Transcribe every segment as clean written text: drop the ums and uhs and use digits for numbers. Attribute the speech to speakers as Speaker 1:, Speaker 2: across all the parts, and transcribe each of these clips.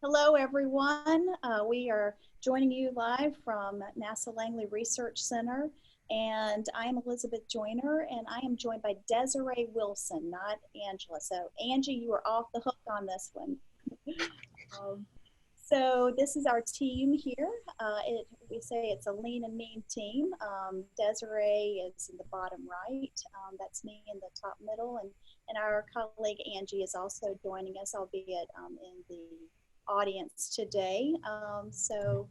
Speaker 1: Hello, everyone. We are joining you live from NASA Langley Research Center, and I am Elizabeth Joyner, and I am joined by Desiree Wilson, not Angela. So, Angie, you are off the hook on this one. So this is our team here. We say it's a lean and mean team. Desiree is in the bottom right. That's me in the top middle, and our colleague Angie is also joining us, albeit in the audience today. So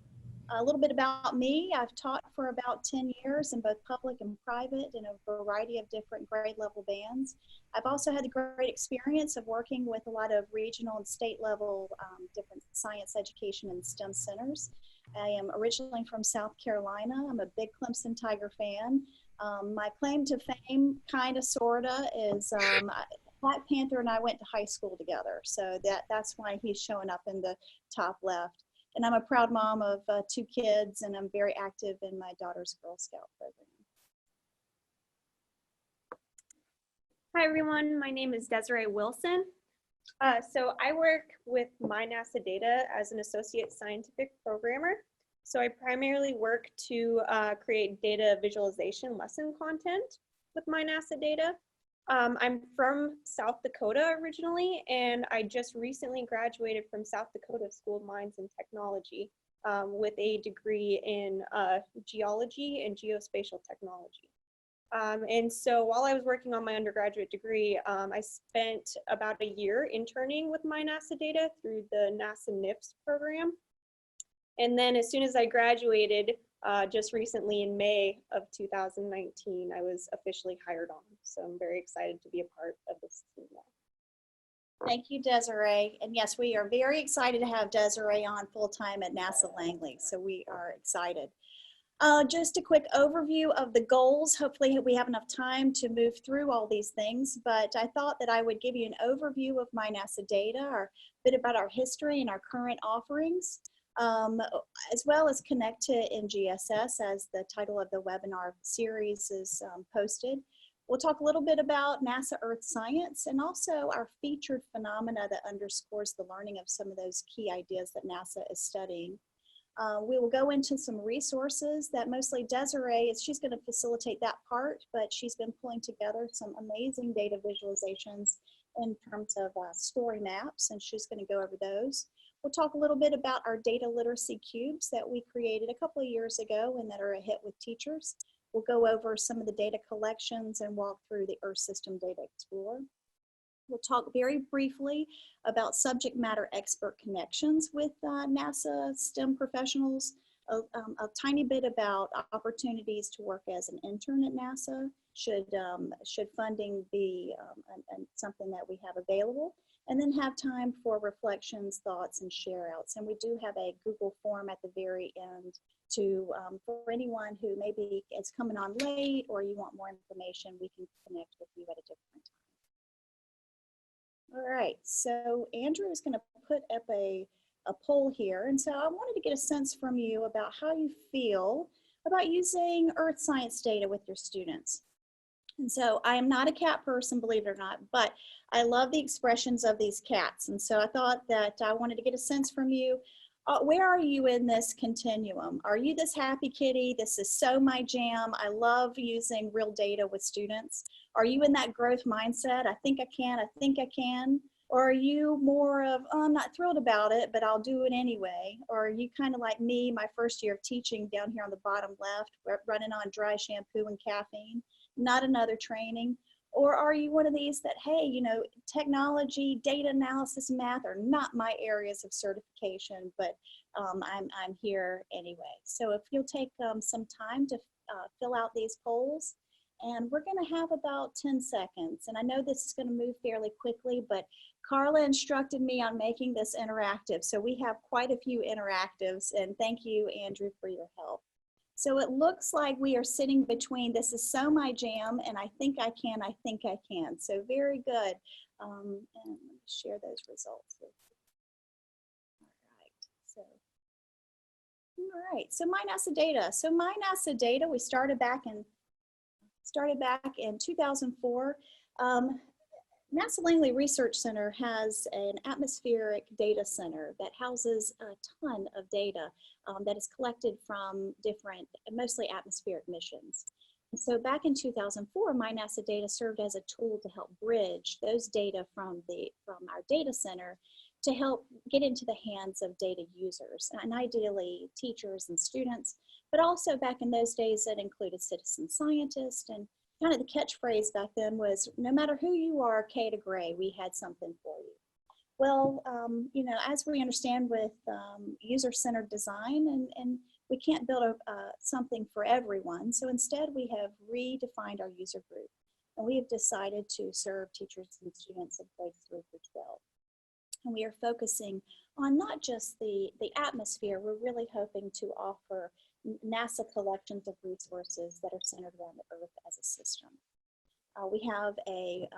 Speaker 1: a little bit about me. I've taught for about 10 years in both public and private in a variety of different grade level bands. I've also had the great experience of working with a lot of regional and state level different science education and STEM centers. I am originally from South Carolina. I'm a big Clemson Tiger fan. My claim to fame, kind of, sorta, is Black Panther and I went to high school together. So that's why he's showing up in the top left. And I'm a proud mom of 2 kids, and I'm very active in my daughter's Girl Scout program.
Speaker 2: Hi everyone, my name is Desiree Wilson. So I work with My NASA Data as an associate scientific programmer. So I primarily work to create data visualization lesson content with My NASA Data. I'm from South Dakota originally, and I just recently graduated from South Dakota School of Mines and Technology with a degree in geology and geospatial technology. And so while I was working on my undergraduate degree, I spent about a year interning with My NASA Data through the NASA NIFS program. And then as soon as I graduated, just recently in May of 2019, I was officially hired on. So I'm very excited to be a part of this team now.
Speaker 1: Thank you, Desiree. And yes, we are very excited to have Desiree on full-time at NASA Langley. So we are excited. Just a quick overview of the goals. Hopefully we have enough time to move through all these things, but I thought that I would give you an overview of My NASA Data, or a bit about our history and our current offerings, as well as connect to NGSS as the title of the webinar series is posted. We'll talk a little bit about NASA Earth Science and also our featured phenomena that underscores the learning of some of those key ideas that NASA is studying. We will go into some resources that mostly Desiree, she's going to facilitate that part, but she's been pulling together some amazing data visualizations in terms of story maps, and she's going to go over those. We'll talk a little bit about our data literacy cubes that we created a couple of years ago and that are a hit with teachers. We'll go over some of the data collections and walk through the Earth System Data Explorer. We'll talk very briefly about subject matter expert connections with NASA STEM professionals, a tiny bit about opportunities to work as an intern at NASA, should funding be something that we have available, and then have time for reflections, thoughts, and share outs. And we do have a Google form at the very end to, for anyone who maybe is coming on late or you want more information, we can connect with you at a different time. All right, so Andrew is going to put up a poll here. And so I wanted to get a sense from you about how you feel about using earth science data with your students. And so I am not a cat person, believe it or not, but I love the expressions of these cats. And so I thought that I wanted to get a sense from you. Where are you in this continuum? Are you this happy kitty? This is so my jam. I love using real data with students. Are you in that growth mindset? I think I can, I think I can. Or are you more of, oh, I'm not thrilled about it, but I'll do it anyway? Or are you kind of like me, my first year of teaching down here on the bottom left, running on dry shampoo and caffeine, not another training? Or are you one of these that, hey, you know, technology, data analysis, math are not my areas of certification, but I'm here anyway. So if you'll take some time to fill out these polls, and we're going to have about 10 seconds. And I know this is going to move fairly quickly, but Carla instructed me on making this interactive. So we have quite a few interactives, and thank you, Andrew, for your help. So it looks like we are sitting between this is so my jam and I think I can, I think I can. So very good. And let me share those results with you. All right, so My NASA Data. So My NASA Data, we started back in 2004. NASA Langley Research Center has an atmospheric data center that houses a ton of data that is collected from different, mostly atmospheric missions. And so back in 2004, My NASA Data served as a tool to help bridge those data from our data center to help get into the hands of data users, and ideally teachers and students, but also back in those days that included citizen scientists. And kind of the catchphrase back then was, no matter who you are, K to Gray, we had something for you. Well, you know, as we understand with user-centered design, and we can't build something for everyone, so instead we have redefined our user group, and we have decided to serve teachers and students of grades 3 through 12. And we are focusing on not just the atmosphere, we're really hoping to offer NASA collections of resources that are centered around the Earth as a system.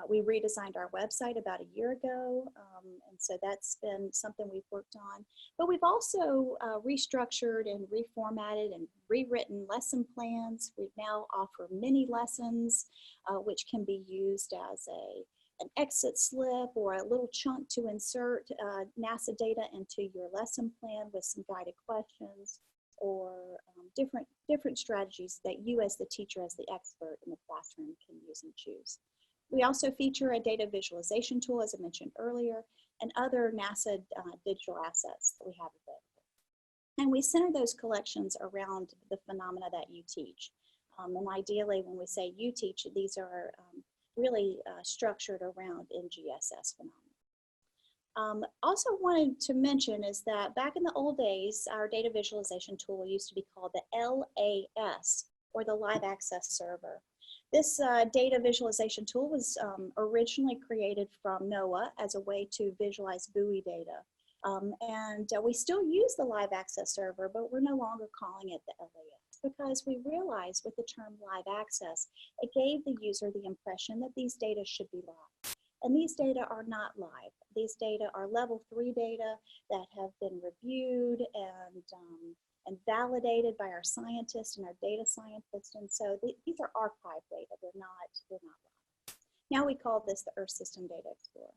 Speaker 1: We redesigned our website about a year ago, and so that's been something we've worked on. But we've also restructured and reformatted and rewritten lesson plans. We now offer mini lessons, which can be used as an exit slip or a little chunk to insert NASA data into your lesson plan with some guided questions, or different strategies that you as the teacher, as the expert in the classroom, can use and choose. We also feature a data visualization tool, as I mentioned earlier, and other NASA digital assets that we have available. And we center those collections around the phenomena that you teach. And ideally, when we say you teach, these are really structured around NGSS phenomena. Also wanted to mention is that back in the old days, our data visualization tool used to be called the LAS, or the Live Access Server. This data visualization tool was originally created from NOAA as a way to visualize buoy data. We still use the Live Access Server, but we're no longer calling it the LAS, because we realized with the term live access, it gave the user the impression that these data should be live. And these data are not live. These data are level 3 data that have been reviewed and validated by our scientists and our data scientists. And so these are archive data. They're not live. Now we call this the Earth System Data Explorer.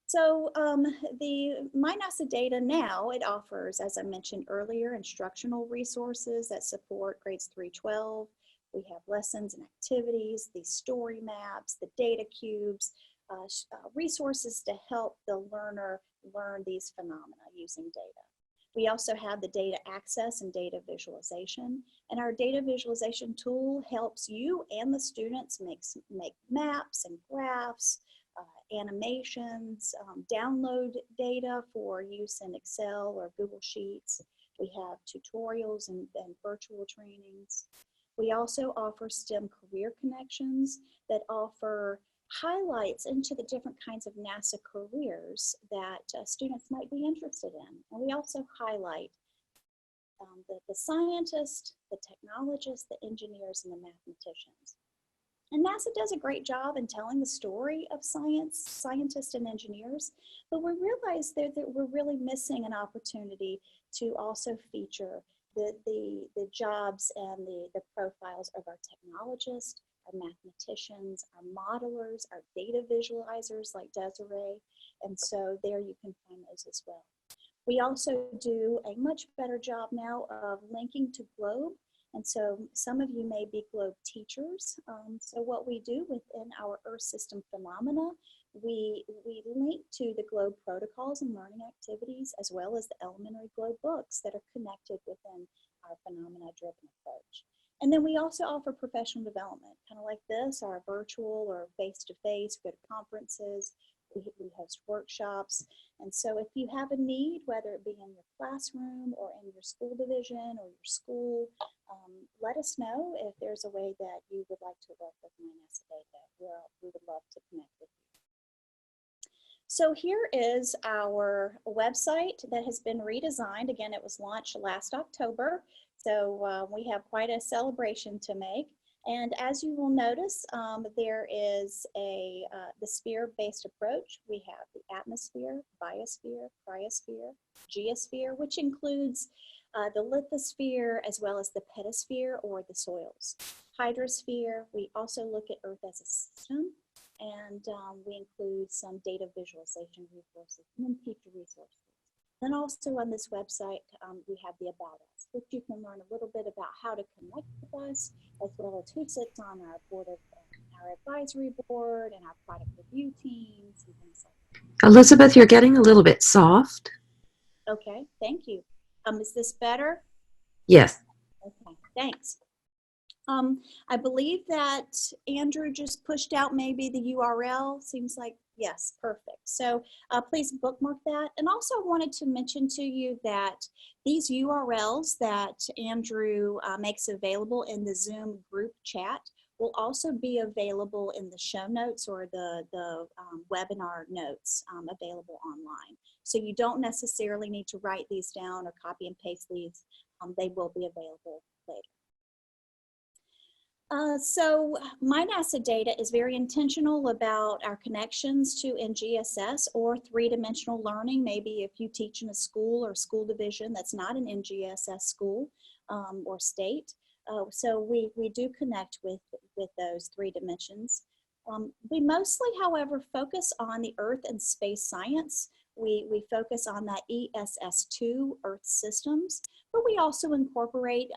Speaker 1: So the My NASA Data now, it offers, as I mentioned earlier, instructional resources that support grades 3-12. We have lessons and activities, these story maps, the data cubes, resources to help the learner learn these phenomena using data. We also have the data access and data visualization, and our data visualization tool helps you and the students make maps and graphs, animations, download data for use in Excel or Google Sheets. We have tutorials and virtual trainings. We also offer STEM career connections that offer highlights into the different kinds of NASA careers that students might be interested in. And we also highlight the scientists, the technologists, the engineers, and the mathematicians. And NASA does a great job in telling the story of scientists and engineers, but we realize that we're really missing an opportunity to also feature the jobs and the profiles of our technologists, our mathematicians, our modelers, our data visualizers like Desiray, and so there you can find those as well. We also do a much better job now of linking to GLOBE, and so some of you may be GLOBE teachers. So what we do within our Earth System phenomena, we link to the GLOBE protocols and learning activities, as well as the elementary GLOBE books that are connected within our phenomena-driven approach. And then we also offer professional development, kind of like this, our virtual or face-to-face, go to conferences, we host workshops. And so if you have a need, whether it be in your classroom or in your school division or your school, let us know if there's a way that you would like to work with My NASA Data. We would love to connect with you. So here is our website that has been redesigned. Again, it was launched last October, so we have quite a celebration to make. And as you will notice, there is the sphere-based approach. We have the atmosphere, biosphere, cryosphere, geosphere, which includes the lithosphere as well as the pedosphere or the soils. Hydrosphere, we also look at Earth as a system. and we include some data visualization resources and then teacher resources. Then also on this website, we have the About Us, which you can learn a little bit about how to connect with us, as well as who sits on our board of our advisory board and our product review teams and things like that.
Speaker 3: Elizabeth, you're getting a little bit soft.
Speaker 1: Okay, thank you. Is this better?
Speaker 3: Yes.
Speaker 1: Okay, thanks. I believe that Andrew just pushed out maybe the URL. Seems like, yes, perfect. So please bookmark that. And also wanted to mention to you that these URLs that Andrew makes available in the Zoom group chat will also be available in the show notes or the webinar notes available online. So you don't necessarily need to write these down or copy and paste these. They will be available later. So my NASA data is very intentional about our connections to NGSS or three-dimensional learning. Maybe if you teach in a school or school division that's not an NGSS school or state. So we do connect with those three dimensions. We mostly, however, focus on the Earth and space science. We focus on that ESS2 Earth systems, but we also incorporate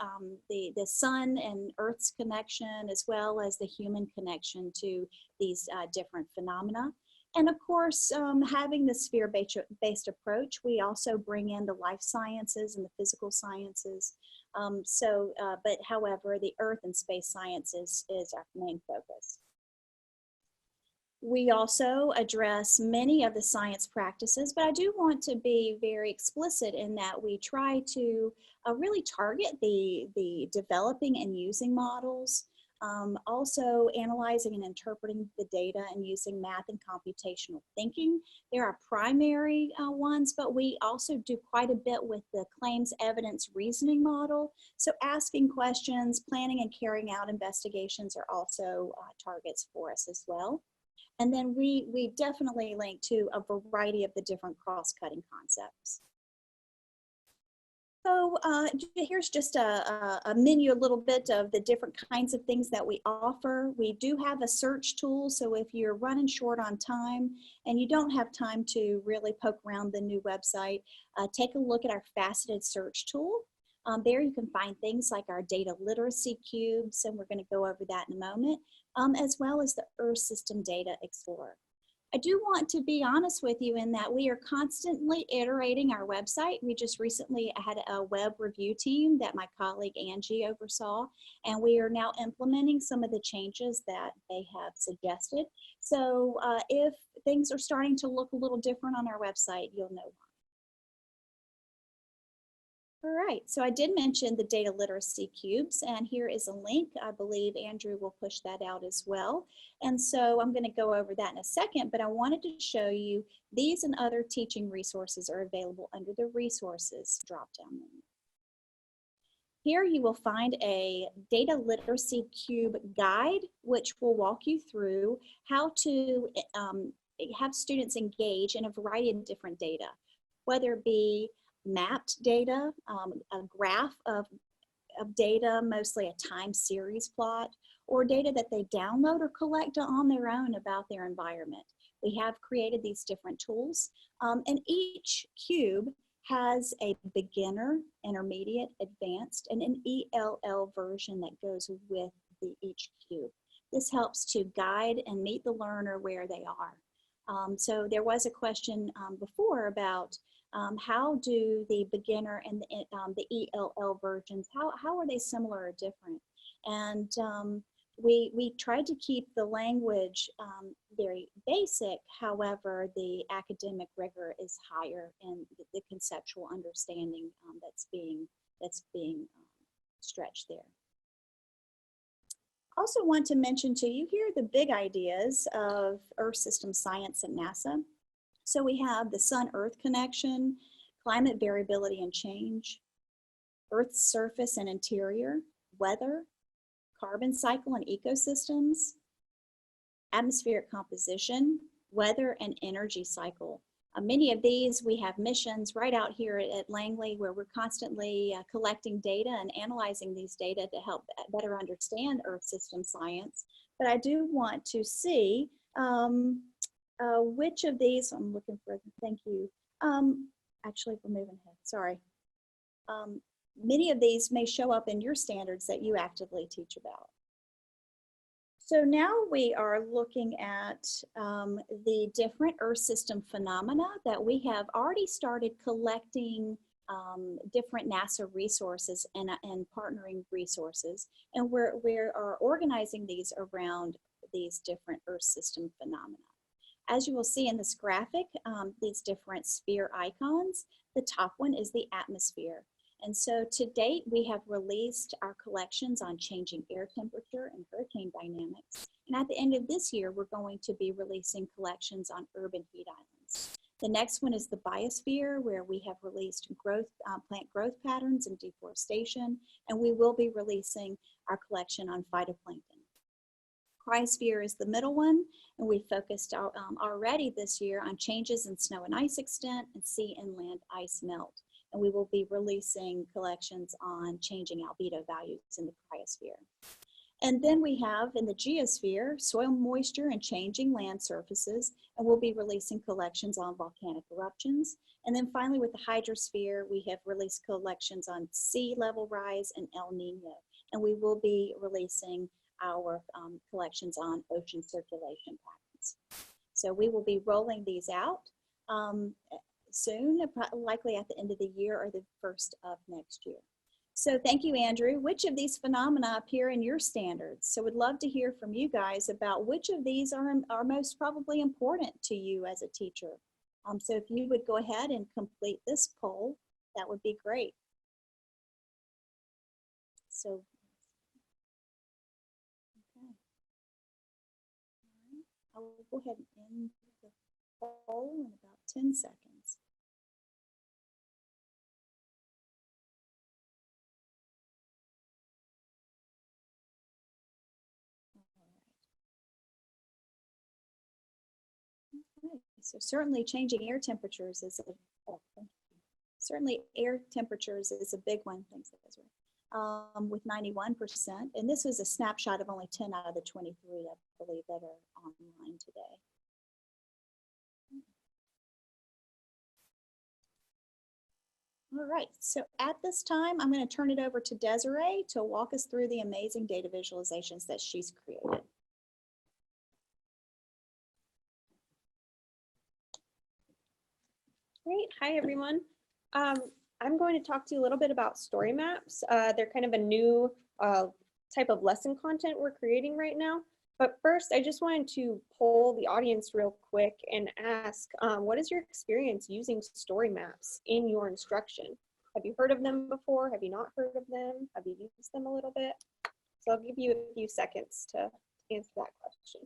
Speaker 1: the sun and Earth's connection as well as the human connection to these different phenomena. And of course, having the sphere-based approach, we also bring in the life sciences and the physical sciences. But however, the Earth and space sciences is our main focus. We also address many of the science practices, but I do want to be very explicit in that we try to really target the developing and using models, also analyzing and interpreting the data and using math and computational thinking. There are primary ones, but we also do quite a bit with the claims evidence reasoning model. So asking questions, planning and carrying out investigations are also targets for us as well. And then we definitely link to a variety of the different cross-cutting concepts. So here's just a menu, a little bit of the different kinds of things that we offer. We do have a search tool, so if you're running short on time and you don't have time to really poke around the new website, take a look at our faceted search tool. There you can find things like our data literacy cubes, and we're going to go over that in a moment, as well as the Earth System Data Explorer. I do want to be honest with you in that we are constantly iterating our website. We just recently had a web review team that my colleague Angie oversaw, and we are now implementing some of the changes that they have suggested. So if things are starting to look a little different on our website, you'll know why. All right, so I did mention the data literacy cubes, and here is a link. I believe Andrew will push that out as well. And so I'm going to go over that in a second, but I wanted to show you these and other teaching resources are available under the resources drop-down menu. Here you will find a data literacy cube guide, which will walk you through how to have students engage in a variety of different data, whether it be mapped data, a graph of data, mostly a time series plot, or data that they download or collect on their own about their environment. We have created these different tools, and each cube has a beginner, intermediate, advanced, and an ELL version that goes with each cube. This helps to guide and meet the learner where they are. So there was a question before about how do the beginner and the ELL versions, how are they similar or different? And we tried to keep the language very basic. However, the academic rigor is higher in the conceptual understanding that's being stretched there. Also want to mention to you here the big ideas of Earth System science at NASA. So we have the Sun-Earth connection, climate variability and change, Earth's surface and interior, weather, carbon cycle and ecosystems, atmospheric composition, weather and energy cycle. Many of these, we have missions right out here at Langley where we're constantly collecting data and analyzing these data to help better understand Earth system science. But I do want to see Which of these, I'm looking for, thank you. Actually, we're moving ahead, sorry. Many of these may show up in your standards that you actively teach about. So now we are looking at the different Earth system phenomena that we have already started collecting different NASA resources and partnering resources. And we are organizing these around these different Earth system phenomena. As you will see in this graphic, these different sphere icons, the top one is the atmosphere. And so to date, we have released our collections on changing air temperature and hurricane dynamics. And at the end of this year, we're going to be releasing collections on urban heat islands. The next one is the biosphere, where we have released plant growth patterns and deforestation, and we will be releasing our collection on phytoplankton. Cryosphere is the middle one, and we focused already this year on changes in snow and ice extent and sea and land ice melt. And we will be releasing collections on changing albedo values in the cryosphere. And then we have in the geosphere, soil moisture and changing land surfaces, and we'll be releasing collections on volcanic eruptions. And then finally with the hydrosphere, we have released collections on sea level rise and El Nino. And we will be releasing our collections on ocean circulation patterns. So we will be rolling these out soon, likely at the end of the year or the first of next year. So thank you, Andrew. Which of these phenomena appear in your standards? So we'd love to hear from you guys about which of these are most probably important to you as a teacher. So if you would go ahead and complete this poll, that would be great. So, okay. All right. I will go ahead and end the poll in about 10 seconds. Okay. So certainly changing air temperatures is air temperatures is a big one. Thanks, Desiree. With 91%, and this was a snapshot of only 10 out of the 23, I believe, that are online today. All right, so at this time, I'm going to turn it over to Desiree to walk us through the amazing data visualizations that she's created.
Speaker 2: Great. Hi, everyone. I'm going to talk to you a little bit about story maps. They're kind of a new type of lesson content we're creating right now. But first, I just wanted to poll the audience real quick and ask, what is your experience using story maps in your instruction? Have you heard of them before? Have you not heard of them? Have you used them a little bit? So I'll give you a few seconds to answer that question.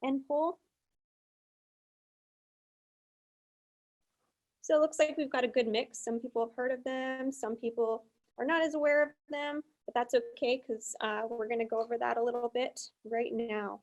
Speaker 2: End poll. So it looks like we've got a good mix. Some people have heard of them, some people are not as aware of them, but that's okay because we're going to go over that a little bit right now.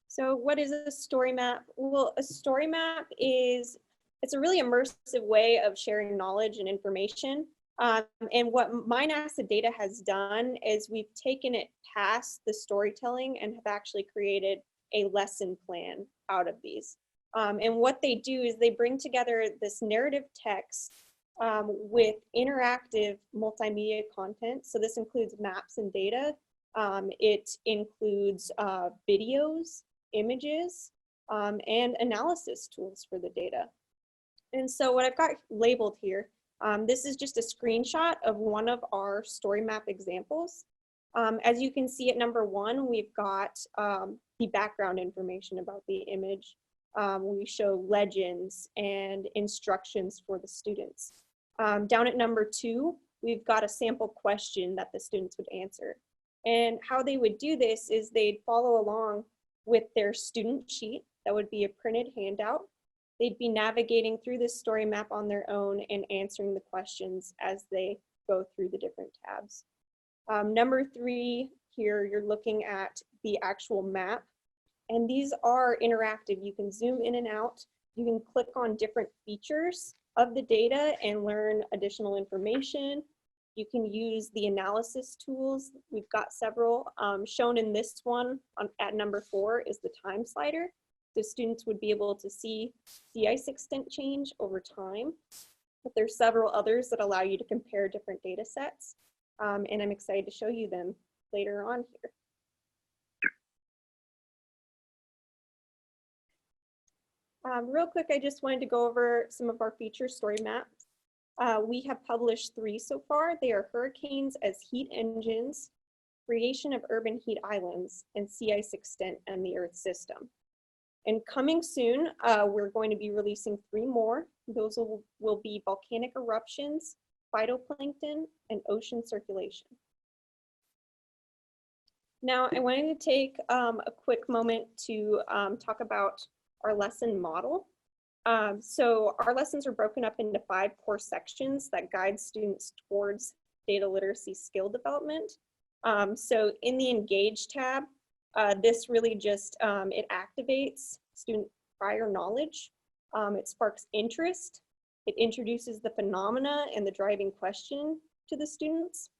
Speaker 2: So what is a story map? Well, a story map it's a really immersive way of sharing knowledge and information. And what my NASA data has done is we've taken it past the storytelling and have actually created a lesson plan out of these. And what they do is they bring together this narrative text with interactive multimedia content. So this includes maps and data. It includes videos, images, and analysis tools for the data. And so what I've got labeled here, this is just a screenshot of one of our story map examples. As you can see at number 1, we've got the background information about the image. We show legends and instructions for the students. Down at number 2, we've got a sample question that the students would answer. And how they would do this is they'd follow along with their student sheet. That would be a printed handout. They'd be navigating through this story map on their own and answering the questions as they go through the different tabs. Number 3 here, you're looking at the actual map. And these are interactive. You can zoom in and out. You can click on different features of the data and learn additional information. You can use the analysis tools. We've got several. Shown in this one at number 4 is the time slider. So students would be able to see sea ice extent change over time. But there's several others that allow you to compare different data sets. And I'm excited to show you them later on here. Real quick, I just wanted to go over some of our feature story maps. We have published 3 so far. They are hurricanes as heat engines, creation of urban heat islands, and sea ice extent and the Earth system. And coming soon, we're going to be releasing 3 more. Those will be volcanic eruptions, phytoplankton, and ocean circulation. Now, I wanted to take a quick moment to talk about our lesson model. So our lessons are broken up into 5 core sections that guide students towards data literacy skill development. So in the Engage tab, this really just, it activates student prior knowledge. It sparks interest. It introduces the phenomena and the driving question to the students.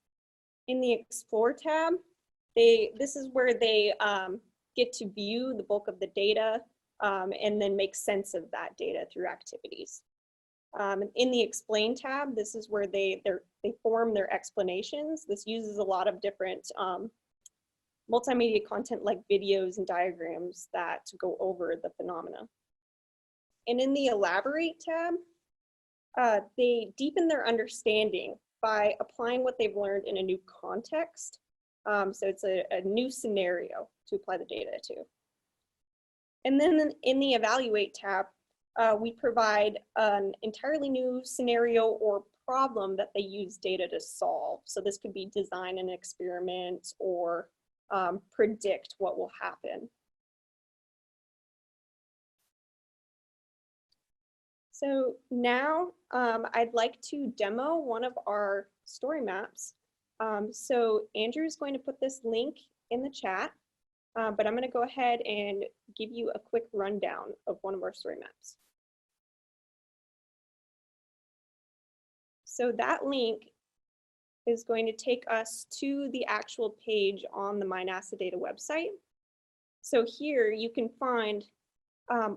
Speaker 2: In the Explore tab, this is where they get to view the bulk of the data and then make sense of that data through activities. In the Explain tab, this is where they form their explanations. This uses a lot of different multimedia content like videos and diagrams that go over the phenomena. And in the Elaborate tab, they deepen their understanding by applying what they've learned in a new context. So it's a new scenario to apply the data to. And then in the Evaluate tab, we provide an entirely new scenario or problem that they use data to solve. So this could be design an experiment or predict what will happen. So now I'd like to demo one of our story maps. So Andrew's going to put this link in the chat, but I'm going to go ahead and give you a quick rundown of one of our story maps. So that link is going to take us to the actual page on the My NASA Data website. So here you can find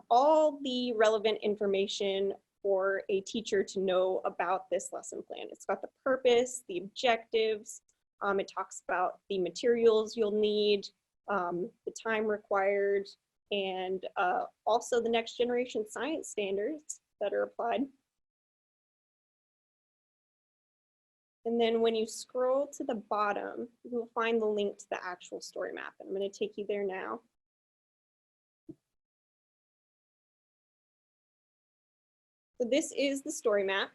Speaker 2: all the relevant information for a teacher to know about this lesson plan. It's got the purpose, the objectives, it talks about the materials you'll need, the time required, and also the next generation science standards that are applied. And then when you scroll to the bottom, you'll find the link to the actual story map. And I'm going to take you there now. So this is the story map.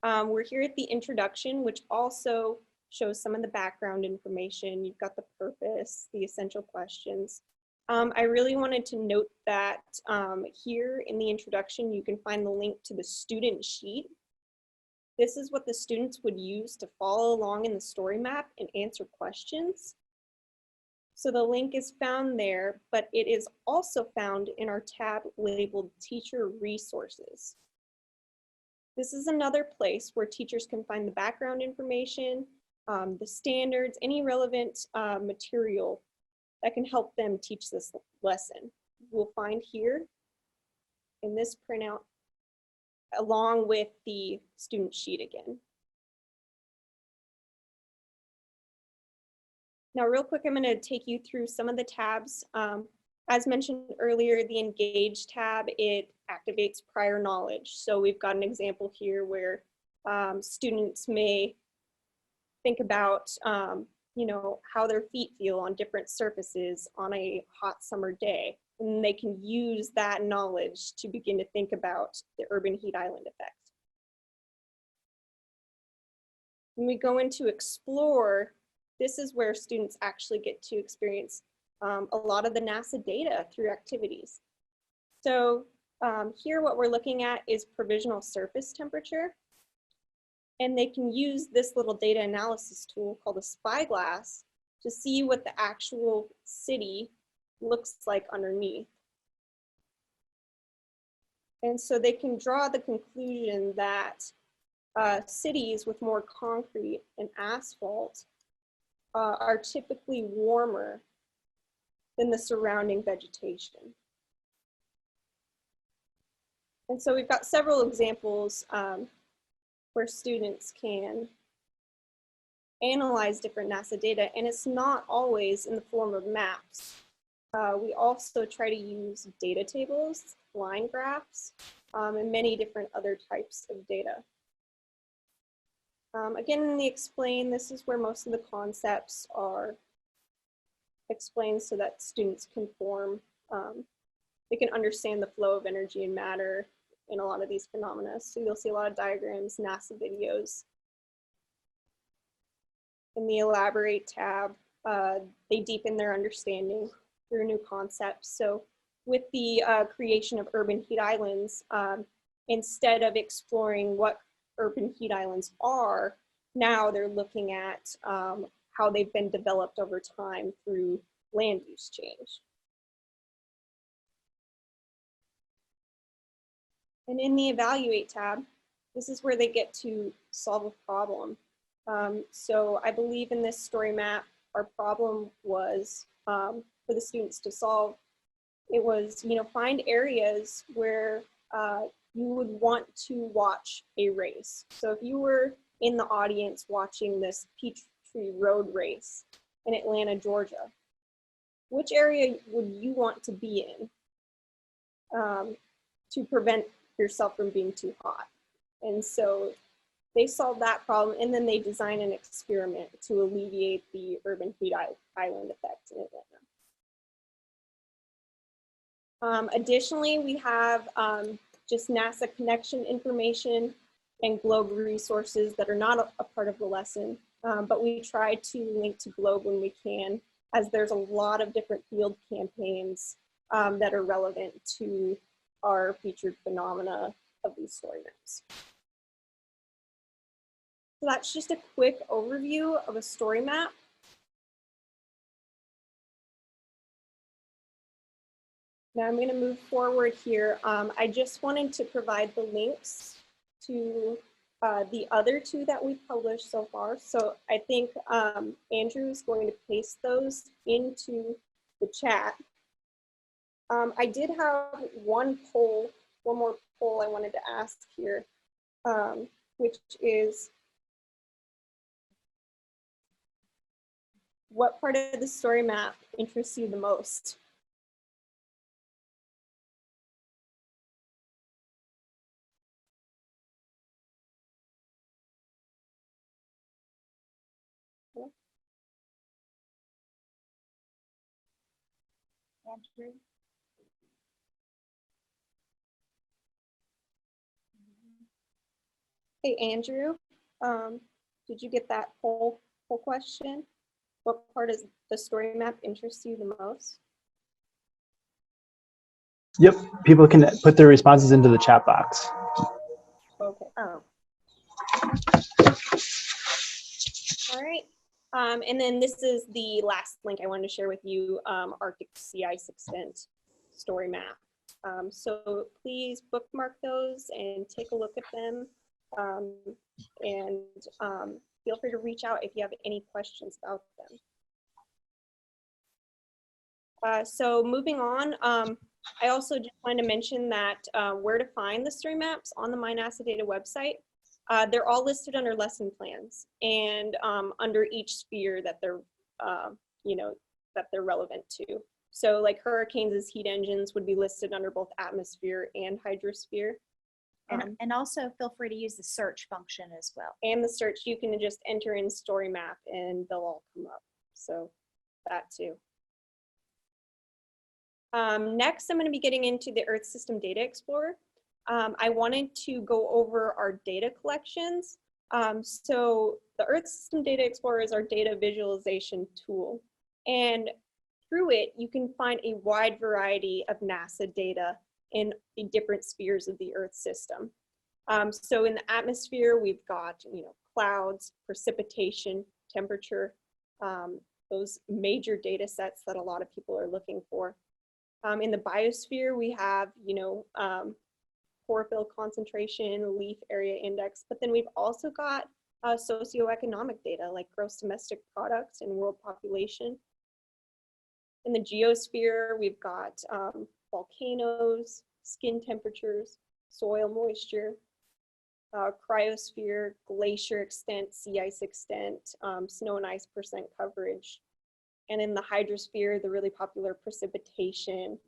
Speaker 2: We're here at the introduction, which also shows some of the background information. You've got the purpose, the essential questions. I really wanted to note that here in the introduction, you can find the link to the student sheet. This is what the students would use to follow along in the story map and answer questions. So the link is found there, but it is also found in our tab labeled Teacher Resources. This is another place where teachers can find the background information, the standards, any relevant material that can help them teach this lesson. We'll find here in this printout, along with the student sheet again. Now, real quick, I'm going to take you through some of the tabs. As mentioned earlier, the Engage tab, it activates prior knowledge. So we've got an example here where students may think about how their feet feel on different surfaces on a hot summer day. And they can use that knowledge to begin to think about the urban heat island effect. When we go into Explore, this is where students actually get to experience a lot of the NASA data through activities. So here what we're looking at is provisional surface temperature. And they can use this little data analysis tool called a spyglass to see what the actual city looks like underneath. And so they can draw the conclusion that cities with more concrete and asphalt are typically warmer than the surrounding vegetation. And so we've got several examples where students can analyze different NASA data, and it's not always in the form of maps. We also try to use data tables, line graphs, and many different other types of data. Again, in the explain, this is where most of the concepts are explained so that students can form, they can understand the flow of energy and matter in a lot of these phenomena. So you'll see a lot of diagrams, NASA videos. In the elaborate tab, they deepen their understanding through new concepts. So with the creation of urban heat islands, instead of exploring what urban heat islands are, now they're looking at how they've been developed over time through land use change. And in the evaluate tab, this is where they get to solve a problem. So I believe in this story map, our problem was for the students to solve. It was, find areas where you would want to watch a race. So if you were in the audience watching this Peachtree Road race in Atlanta, Georgia, which area would you want to be in to prevent yourself from being too hot? And so they solved that problem, and then they designed an experiment to alleviate the urban heat island effect in Atlanta. Additionally, we have just NASA connection information and GLOBE resources that are not a part of the lesson, but we try to link to GLOBE when we can, as there's a lot of different field campaigns that are relevant to our featured phenomena of these story maps. So that's just a quick overview of a story map. Now I'm going to move forward here. I just wanted to provide the links to the other two that we've published so far. So I think Andrew is going to paste those into the chat. I did have one more poll I wanted to ask here, which is, what part of the story map interests you the most?
Speaker 1: Andrew?
Speaker 2: Hey, Andrew, did you get that poll question? What part of the story map interests you the most?
Speaker 4: Yep, people can put their responses into the chat box.
Speaker 2: Okay.
Speaker 1: Oh.
Speaker 2: All right. And then this is the last link I wanted to share with you, Arctic sea ice extent story map. So please bookmark those and take a look at them. And feel free to reach out if you have any questions about them. So moving on, I also just wanted to mention that where to find the story maps on the My NASA Data website. They're all listed under lesson plans and under each sphere that they're, that they're relevant to. So like hurricanes as heat engines would be listed under both atmosphere and hydrosphere.
Speaker 1: And also feel free to use the search function as well.
Speaker 2: And the search, you can just enter in story map and they'll all come up. So that too. Next, I'm going to be getting into the Earth System Data Explorer. I wanted to go over our data collections. So the Earth System Data Explorer is our data visualization tool. And through it, you can find a wide variety of NASA data in the different spheres of the Earth system. So in the atmosphere, we've got clouds, precipitation, temperature, those major data sets that a lot of people are looking for. In the biosphere, we have, chlorophyll concentration, leaf area index, but then we've also got socioeconomic data like gross domestic product and world population. In the geosphere, we've got volcanoes, skin temperatures, soil moisture, cryosphere, glacier extent, sea ice extent, snow and ice percent coverage. And in the hydrosphere, the really popular precipitation,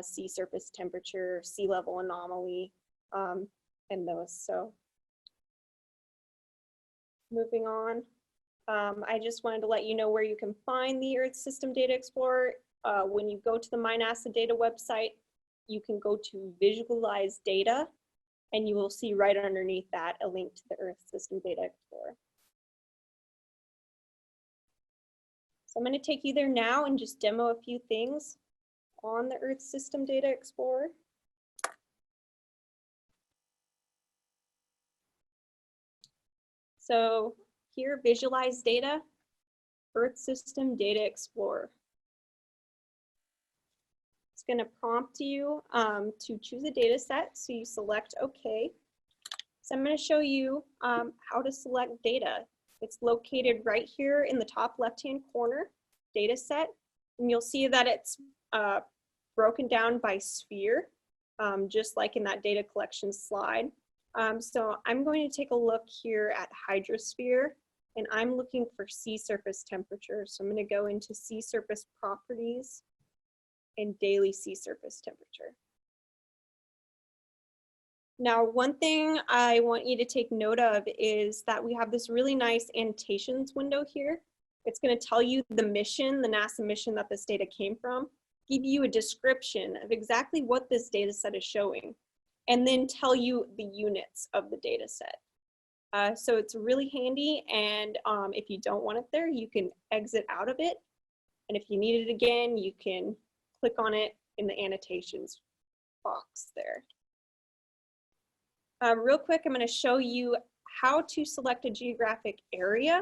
Speaker 2: sea surface temperature, sea level anomaly, and those. So moving on, I just wanted to let you know where you can find the Earth System Data Explorer. When you go to the My NASA Data website, you can go to Visualize Data, and you will see right underneath that a link to the Earth System Data Explorer. So I'm going to take you there now and just demo a few things on the Earth System Data Explorer. So here, Visualize Data, Earth System Data Explorer. It's going to prompt you to choose a data set, so you select OK. So I'm going to show you how to select data. It's located right here in the top left-hand corner, data set, and you'll see that it's broken down by sphere, just like in that data collection slide. So I'm going to take a look here at hydrosphere, and I'm looking for sea surface temperature. So I'm going to go into sea surface properties and daily sea surface temperature. Now, one thing I want you to take note of is that we have this really nice annotations window here. It's going to tell you the mission, the NASA mission that this data came from, give you a description of exactly what this data set is showing, and then tell you the units of the data set. So it's really handy, and if you don't want it there, you can exit out of it. And if you need it again, you can click on it in the annotations box there. Real quick, I'm going to show you how to select a geographic area.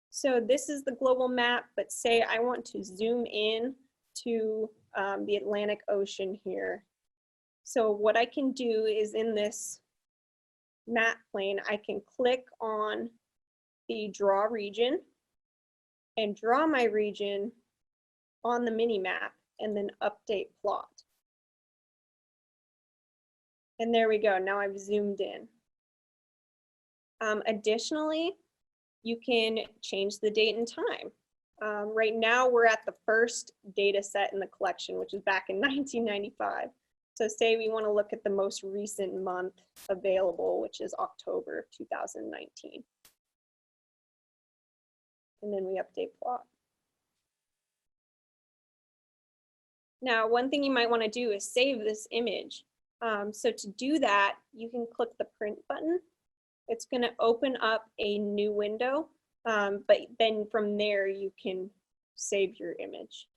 Speaker 2: So this is the global map, but say I want to zoom in to the Atlantic Ocean here. So what I can do is in this map plane, I can click on the draw region and draw my region on the mini map and then update plot. And there we go, now I've zoomed in. Additionally, you can change the date and time. Right now we're at the first data set in the collection, which is back in 1995. So say we want to look at the most recent month available, which is October of 2019. And then we update plot. Now, one thing you might want to do is save this image. So to do that, you can click the print button. It's going to open up a new window, but then from there you can save your image.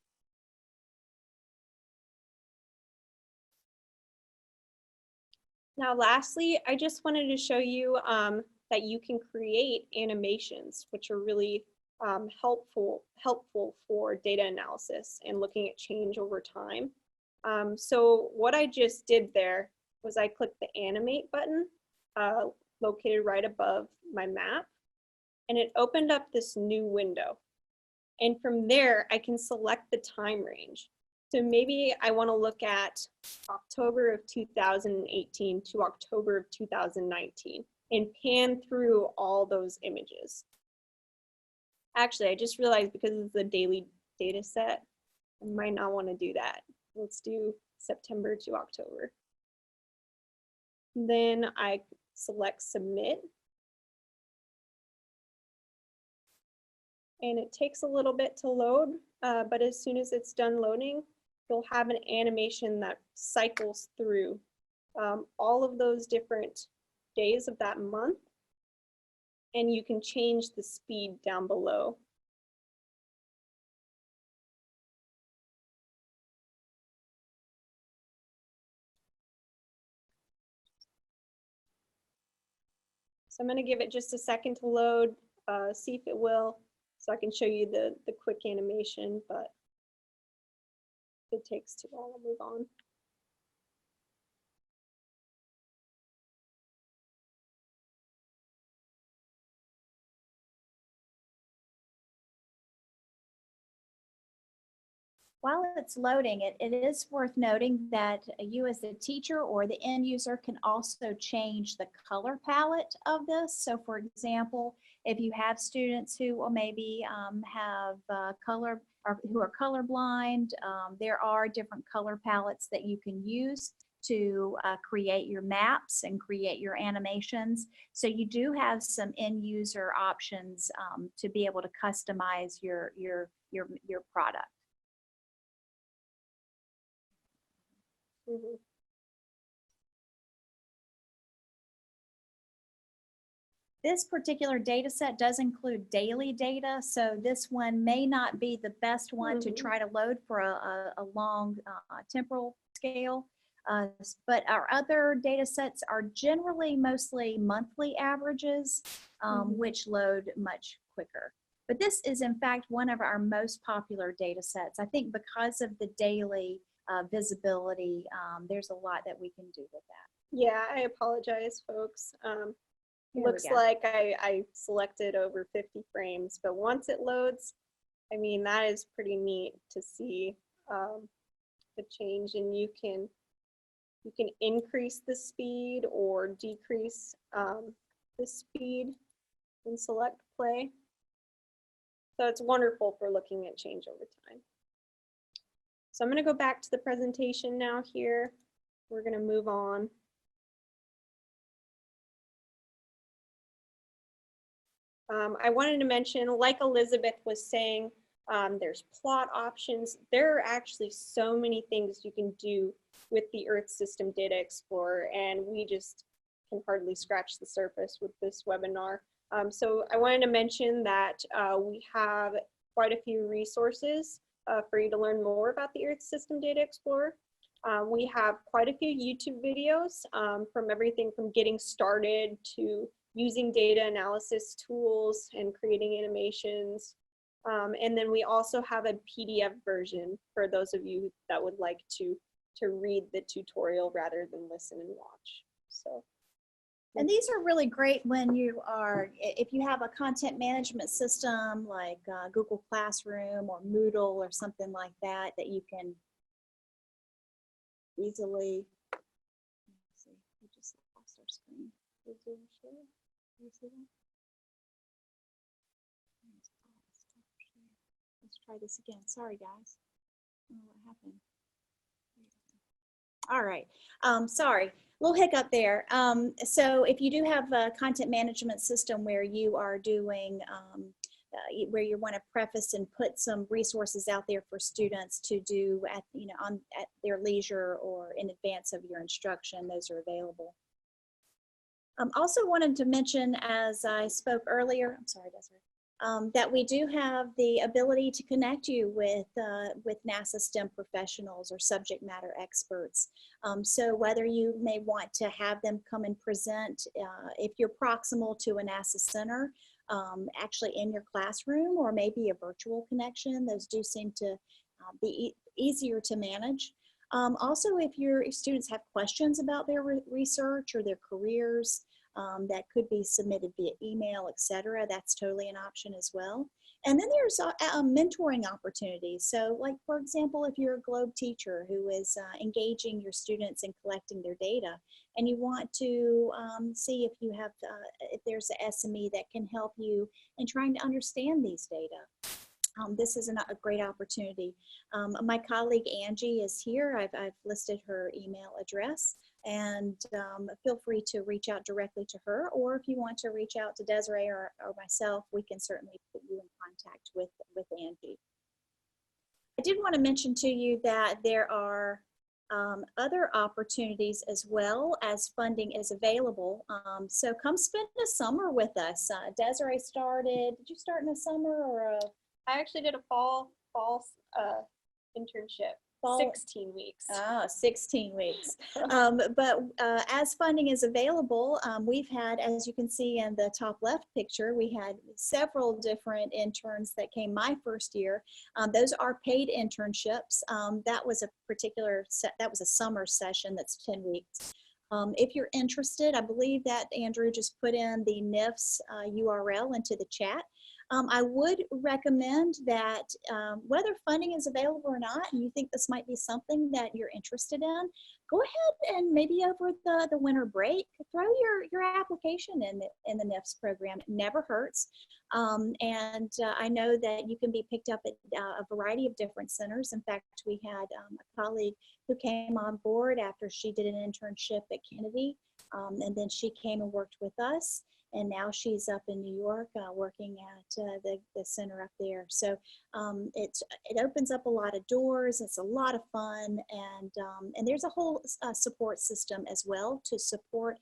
Speaker 2: Now, lastly, I just wanted to show you that you can create animations, which are really helpful for data analysis and looking at change over time. So what I just did there was I clicked the animate button located right above my map, and it opened up this new window. And from there, I can select the time range. So maybe I want to look at October of 2018 to October of 2019 and pan through all those images. Actually, I just realized because it's a daily data set, I might not want to do that. Let's do September to October. Then I select submit. And it takes a little bit to load, but as soon as it's done loading, you'll have an animation that cycles through all of those different days of that month, and you can change the speed down below. So I'm going to give it just a second to load, see if it will. So I can show you the quick animation, but if it takes too long, I'll move on.
Speaker 1: While it's loading, it is worth noting that you as the teacher or the end user can also change the color palette of this. So for example, if you have students who will maybe have color or who are colorblind, there are different color palettes that you can use to create your maps and create your animations. So you do have some end user options to be able to customize your product.
Speaker 2: Mhm.
Speaker 1: This particular data set does include daily data, so this one may not be the best one to try to load for a long temporal scale. But our other data sets are generally mostly monthly averages, which load much quicker. But this is in fact one of our most popular data sets. I think because of the daily visibility, there's a lot that we can do with that.
Speaker 2: Yeah, I apologize, folks.
Speaker 1: There we
Speaker 2: Looks
Speaker 1: go.
Speaker 2: like I selected over 50 frames, but once it loads, I mean, that is pretty neat to see the change, and you can increase the speed or decrease the speed and select play. So it's wonderful for looking at change over time. So I'm going to go back to the presentation now here. We're going to move on. I wanted to mention, like Elizabeth was saying, there's plot options. There are actually so many things you can do with the Earth System Data Explorer, and we just can hardly scratch the surface with this webinar. So I wanted to mention that we have quite a few resources for you to learn more about the Earth System Data Explorer. We have quite a few YouTube videos from everything from getting started to using data analysis tools and creating animations. And then we also have a PDF version for those of you that would like to read the tutorial rather than listen and watch. So.
Speaker 1: And these are really great when you are, if you have a content management system like Google Classroom or Moodle or something like that, that you can easily, let's see, we just lost our screen. Let's try this again. Sorry, guys. I don't know what happened. All right. Sorry, little hiccup there. So if you do have a content management system where you are doing, where you want to preface and put some resources out there for students to do at, at their leisure or in advance of your instruction, those are available. Also wanted to mention, as I spoke earlier, I'm sorry, Desiree, that we do have the ability to connect you with NASA STEM professionals or subject matter experts. So whether you may want to have them come and present, if you're proximal to a NASA center, actually in your classroom, or maybe a virtual connection, those do seem to be easier to manage. Also, if your students have questions about their research or their careers, that could be submitted via email, etc. That's totally an option as well. And then there's mentoring opportunities. So like, for example, if you're a Globe teacher who is engaging your students in collecting their data, and you want to see if you have, if there's an SME that can help you in trying to understand these data. This is a great opportunity. My colleague Angie is here. I've listed her email address, and feel free to reach out directly to her, or if you want to reach out to Desiree or myself, we can certainly put you in contact with Angie. I did want to mention to you that there are other opportunities as well as funding is available. So come spend a summer with us. Desiree started, did you start in the summer or a?
Speaker 2: I actually did a fall internship.
Speaker 1: fall?
Speaker 2: 16 weeks.
Speaker 1: Oh, 16 weeks. As funding is available, we've had, as you can see in the top left picture, we had several different interns that came my first year. Those are paid internships. That was a summer session that's 10 weeks. If you're interested, I believe that Andrew just put in the NIFS URL into the chat. I would recommend that whether funding is available or not, and you think this might be something that you're interested in, go ahead and maybe over the winter break, throw your application in the NIFS program. It never hurts. I know that you can be picked up at a variety of different centers. In fact, we had a colleague who came on board after she did an internship at Kennedy, and then she came and worked with us. And now she's up in New York working at the center up there. So it opens up a lot of doors. It's a lot of fun, and there's a whole support system as well to support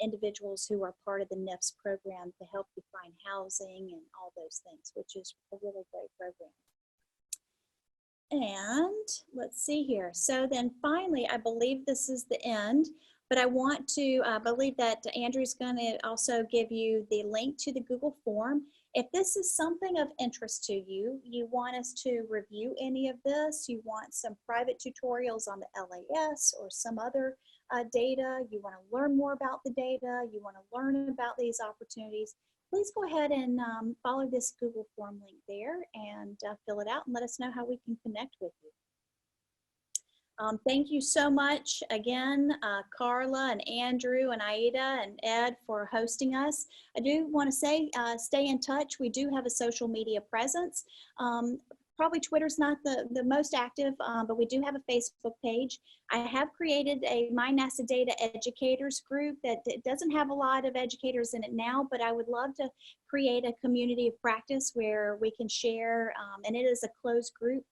Speaker 1: individuals who are part of the NIFS program to help you find housing and all those things, which is a really great program. And let's see here. So then finally, I believe this is the end. But I want to believe that Andrew's going to also give you the link to the Google form. If this is something of interest to you, you want us to review any of this, you want some private tutorials on the LAS or some other data, you want to learn more about the data, you want to learn about these opportunities, please go ahead and follow this Google form link there and fill it out and let us know how we can connect with you. Thank you so much again, Carla and Andrew and Aida and Ed for hosting us. I do want to say, stay in touch. We do have a social media presence. Probably Twitter's not the most active, but we do have a Facebook page. I have created a My NASA Data Educators group that doesn't have a lot of educators in it now, but I would love to create a community of practice where we can share, and it is a closed group.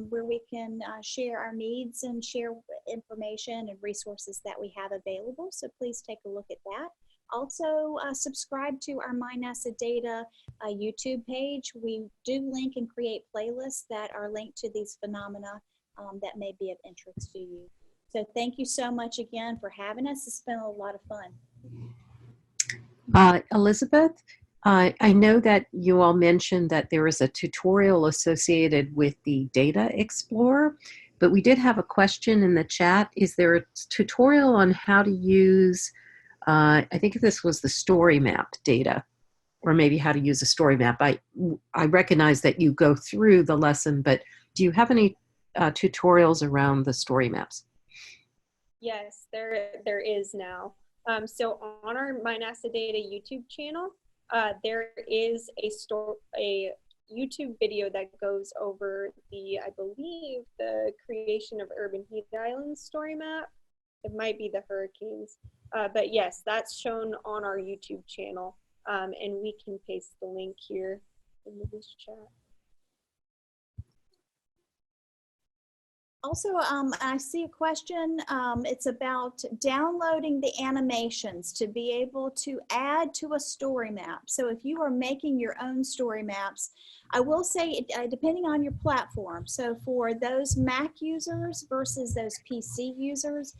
Speaker 1: Where we can share our needs and share information and resources that we have available. So please take a look at that. Also, subscribe to our My NASA Data YouTube page. We do link and create playlists that are linked to these phenomena that may be of interest to you. So thank you so much again for having us. It's been a lot of fun.
Speaker 3: Elizabeth, I know that you all mentioned that there is a tutorial associated with the Data Explorer, but we did have a question in the chat. Is there a tutorial on how to use, I think this was the story map data, or maybe how to use a story map. I recognize that you go through the lesson, but do you have any tutorials around the story maps?
Speaker 2: Yes, there is now. So on our My NASA Data YouTube channel, there is a YouTube video that goes over I believe, the creation of urban heat islands story map. It might be the hurricanes, but yes, that's shown on our YouTube channel, and we can paste the link here in this chat.
Speaker 1: Also, I see a question. It's about downloading the animations to be able to add to a story map. So if you are making your own story maps, I will say, depending on your platform. So for those Mac users versus those PC users,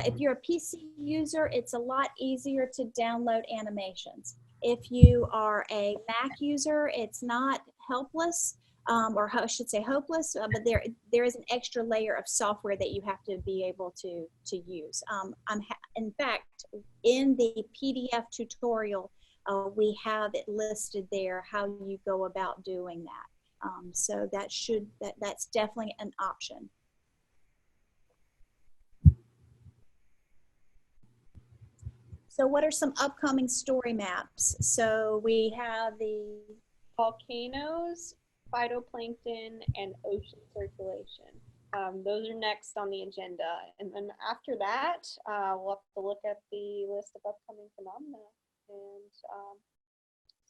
Speaker 1: if you're a PC user, it's a lot easier to download animations. If you are a Mac user, it's not helpless. Or I should say hopeless, but there is an extra layer of software that you have to be able to use. In fact, in the PDF tutorial, we have it listed there how you go about doing that. So that's definitely an option. So what are some upcoming story maps? So we have the
Speaker 2: Volcanoes, phytoplankton, and ocean circulation. Those are next on the agenda. And then after that, we'll have to look at the list of upcoming phenomena and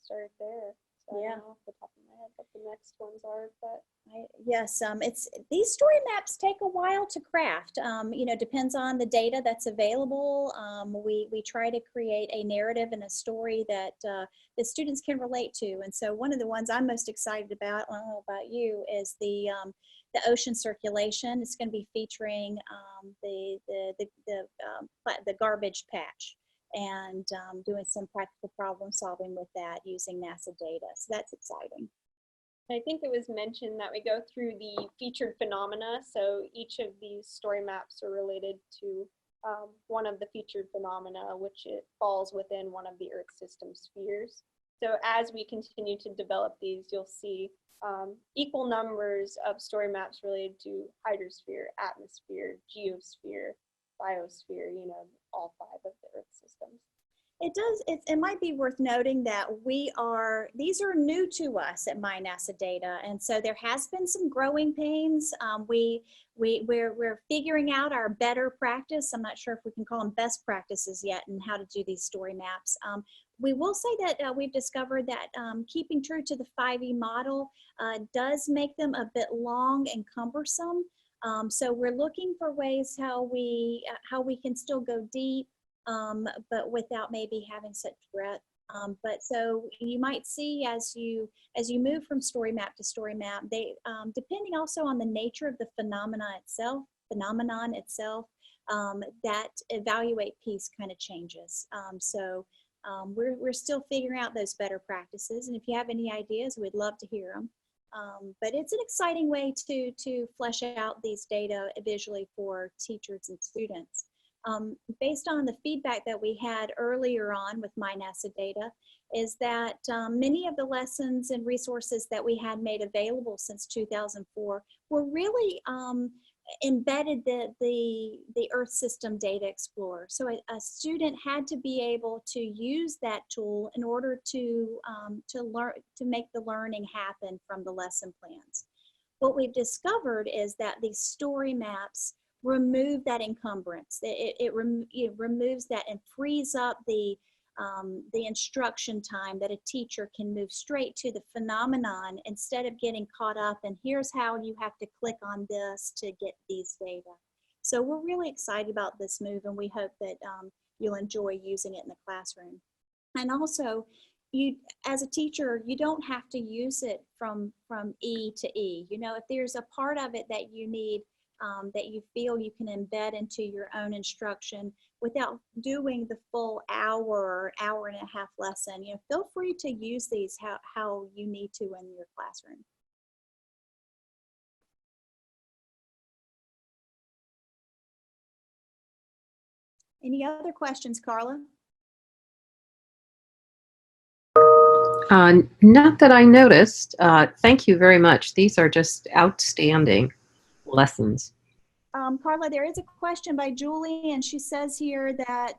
Speaker 2: start there. So I
Speaker 1: Yeah.
Speaker 2: don't know off the top of my head what the next ones are, but
Speaker 1: Yes, it's these story maps take a while to craft. You know, depends on the data that's available. We try to create a narrative and a story that the students can relate to. And so one of the ones I'm most excited about, I don't know about you, is the ocean circulation. It's going to be featuring the garbage patch and doing some practical problem solving with that using NASA data. So that's exciting.
Speaker 2: I think it was mentioned that we go through the featured phenomena. So each of these story maps are related to one of the featured phenomena, which it falls within one of the Earth system spheres. So as we continue to develop these, you'll see equal numbers of story maps related to hydrosphere, atmosphere, geosphere, biosphere, you know, all 5 of the Earth systems.
Speaker 1: It does. It might be worth noting that these are new to us at My NASA Data, and so there has been some growing pains. We're figuring out our better practice. I'm not sure if we can call them best practices yet, and how to do these story maps. We will say that we've discovered that keeping true to the 5E model does make them a bit long and cumbersome. So we're looking for ways how we can still go deep. But without maybe having such breadth. But so you might see as you move from story map to story map, they depending also on the nature of the phenomenon itself, that evaluate piece kind of changes. We're still figuring out those better practices, and if you have any ideas, we'd love to hear them. But it's an exciting way to flesh out these data visually for teachers and students. Based on the feedback that we had earlier on with My NASA Data, is that many of the lessons and resources that we had made available since 2004 were really embedded the Earth System Data Explorer. So a student had to be able to use that tool in order to learn, to make the learning happen from the lesson plans. What we've discovered is that these story maps remove that encumbrance. It removes that and frees up the instruction time that a teacher can move straight to the phenomenon instead of getting caught up and here's how you have to click on this to get these data. So we're really excited about this move, and we hope that you'll enjoy using it in the classroom. And also, you as a teacher, you don't have to use it from E to E. You know, if there's a part of it that you need, that you feel you can embed into your own instruction without doing the full hour and a half lesson, you know, feel free to use these how you need to in your classroom. Any other questions, Carla?
Speaker 3: Not that I noticed. Thank you very much. These are just outstanding lessons.
Speaker 1: Carla, there is a question by Julie, and she says here that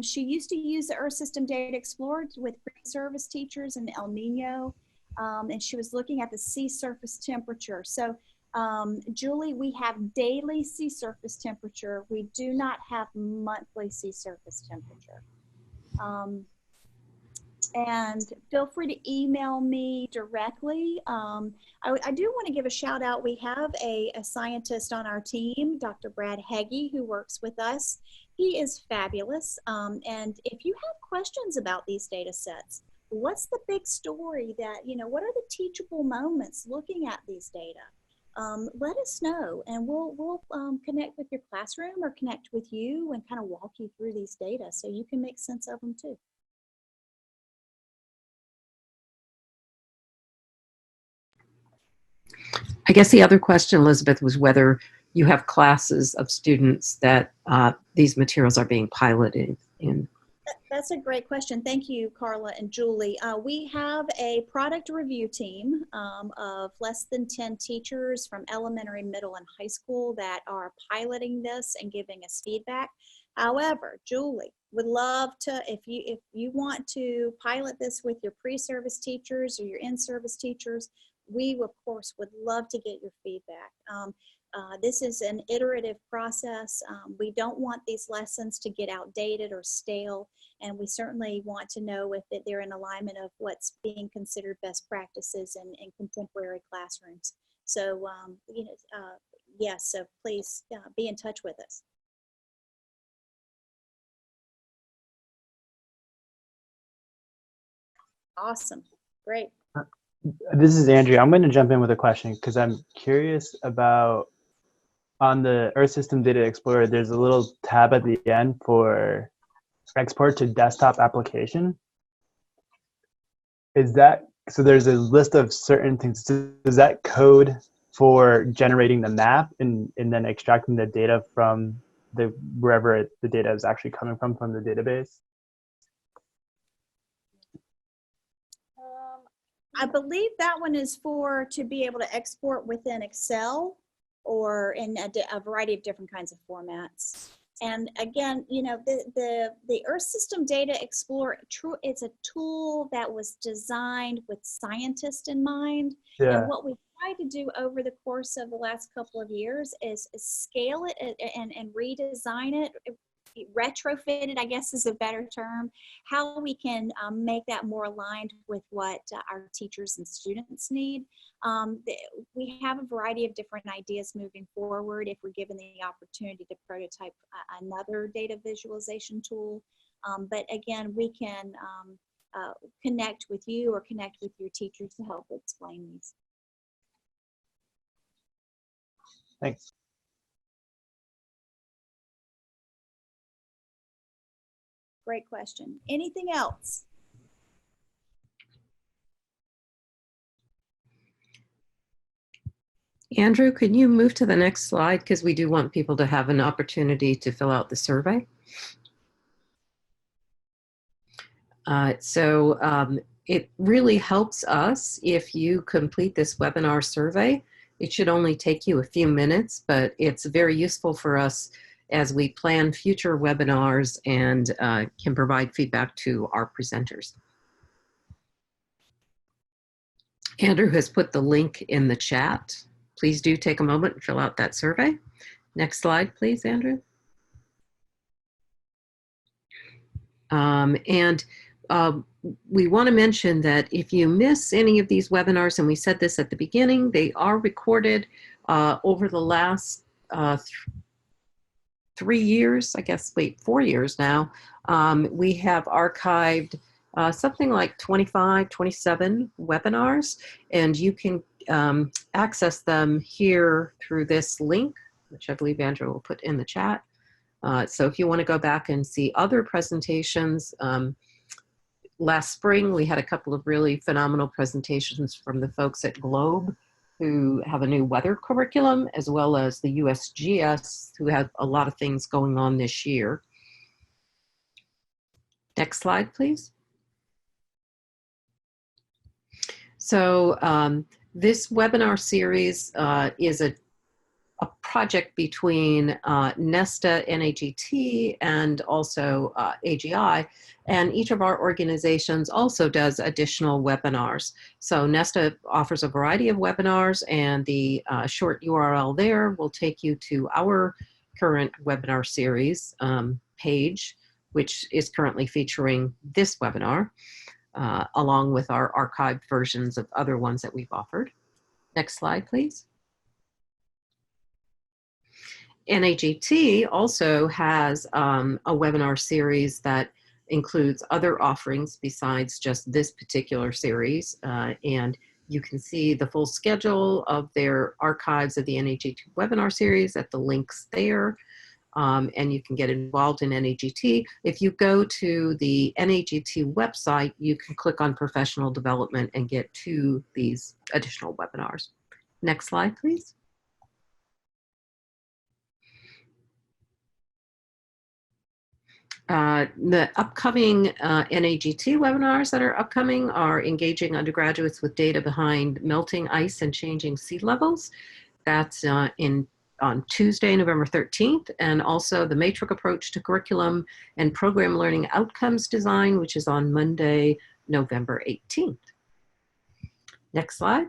Speaker 1: she used to use the Earth System Data Explorer with pre-service teachers in El Nino, and she was looking at the sea surface temperature. So, Julie, we have daily sea surface temperature. We do not have monthly sea surface temperature. And feel free to email me directly. I do want to give a shout out. We have a scientist on our team, Dr. Brad Heggie, who works with us. He is fabulous. And if you have questions about these data sets, what's the big story that, you know, what are the teachable moments looking at these data? Let us know, and we'll connect with your classroom or connect with you and kind of walk you through these data so you can make sense of them too.
Speaker 3: I guess the other question, Elizabeth, was whether you have classes of students that these materials are being piloted in.
Speaker 1: That's a great question. Thank you, Carla and Julie. We have a product review team of less than 10 teachers from elementary, middle, and high school that are piloting this and giving us feedback. However, Julie would love to, if you want to pilot this with your pre-service teachers or your in-service teachers, we, of course, would love to get your feedback. This is an iterative process. We don't want these lessons to get outdated or stale, and we certainly want to know if they're in alignment of what's being considered best practices in contemporary classrooms. So, yes, so please be in touch with us. Awesome, great.
Speaker 4: This is Andrew. I'm going to jump in with a question because I'm curious about on the Earth System Data Explorer, there's a little tab at the end for export to desktop application. Is that, so there's a list of certain things. Is that code for generating the map and then extracting the data from wherever the data is actually coming from the database?
Speaker 1: I believe that one is to be able to export within Excel or in a variety of different kinds of formats. And again, the Earth System Data Explorer, it's a tool that was designed with scientists in mind.
Speaker 4: Yeah.
Speaker 1: And what we tried to do over the course of the last couple of years is scale it and redesign it, retrofit it, I guess is a better term, how we can make that more aligned with what our teachers and students need. We have a variety of different ideas moving forward if we're given the opportunity to prototype another data visualization tool. But again, we can connect with you or connect with your teachers to help explain these.
Speaker 4: Thanks.
Speaker 1: Great question. Anything else?
Speaker 3: Andrew, could you move to the next slide? Because we do want people to have an opportunity to fill out the survey. It really helps us if you complete this webinar survey. It should only take you a few minutes, but it's very useful for us as we plan future webinars and can provide feedback to our presenters. Andrew has put the link in the chat. Please do take a moment and fill out that survey. Next slide, please, Andrew. We want to mention that if you miss any of these webinars, and we said this at the beginning, they are recorded over the last 3 years, I guess, 4 years now. We have archived something like 25, 27 webinars, and you can access them here through this link, which I believe Andrew will put in the chat. So if you want to go back and see other presentations, last spring we had a couple of really phenomenal presentations from the folks at Globe, who have a new weather curriculum, as well as the USGS, who have a lot of things going on this year. Next slide, please. So this webinar series is a project between NESTA, NAGT, and also AGI. And each of our organizations also does additional webinars. So NESTA offers a variety of webinars, and the short URL there will take you to our current webinar series page, which is currently featuring this webinar, along with our archived versions of other ones that we've offered. Next slide, please. NAGT also has a webinar series that includes other offerings besides just this particular series. And you can see the full schedule of their archives of the NAGT webinar series at the links there. And you can get involved in NAGT. If you go to the NAGT website, you can click on professional development and get to these additional webinars. Next slide, please. The upcoming NAGT webinars that are upcoming are engaging undergraduates with data behind melting ice and changing sea levels. That's on Tuesday, November 13th, and also the matrix approach to curriculum and program learning outcomes design, which is on Monday, November 18th. Next slide.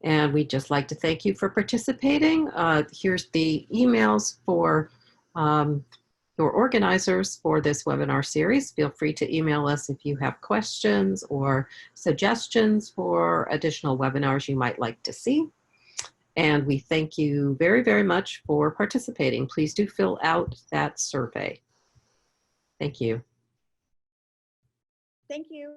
Speaker 3: And we'd just like to thank you for participating. Here's the emails for your organizers for this webinar series. Feel free to email us if you have questions or suggestions for additional webinars you might like to see. And we thank you very, very much for participating. Please do fill out that survey. Thank you.
Speaker 1: Thank you.